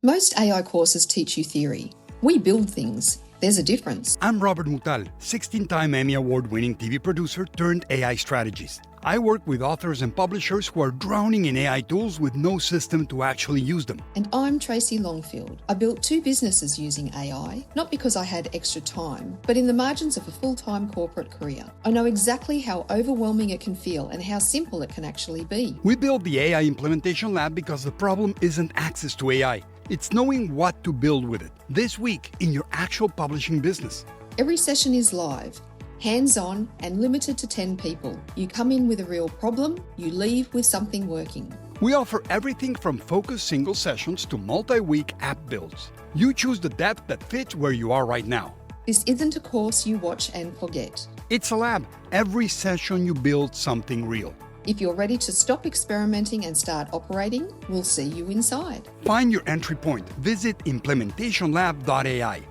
Most AI courses teach you theory. We build things. There's a difference. I'm Robert Mutal, 16-time Emmy Award-winning TV producer turned AI strategist. I work with authors and publishers who are drowning in AI tools with no system to actually use them. And I'm Tracy Longfield. I built 2 businesses using AI, not because I had extra time, but in the margins of a full-time corporate career. I know exactly how overwhelming it can feel and how simple it can actually be. We built the AI Implementation Lab because the problem isn't access to AI. It's knowing what to build with it this week in your actual publishing business. Every session is live, hands-on, and limited to 10 people. You come in with a real problem, you leave with something working. We offer everything from focused single sessions to multi-week app builds. You choose the depth that fits where you are right now. This isn't a course you watch and forget. It's a lab. Every session you build something real. If you're ready to stop experimenting and start operating, we'll see you inside. Find your entry point. Visit implementationlab.ai.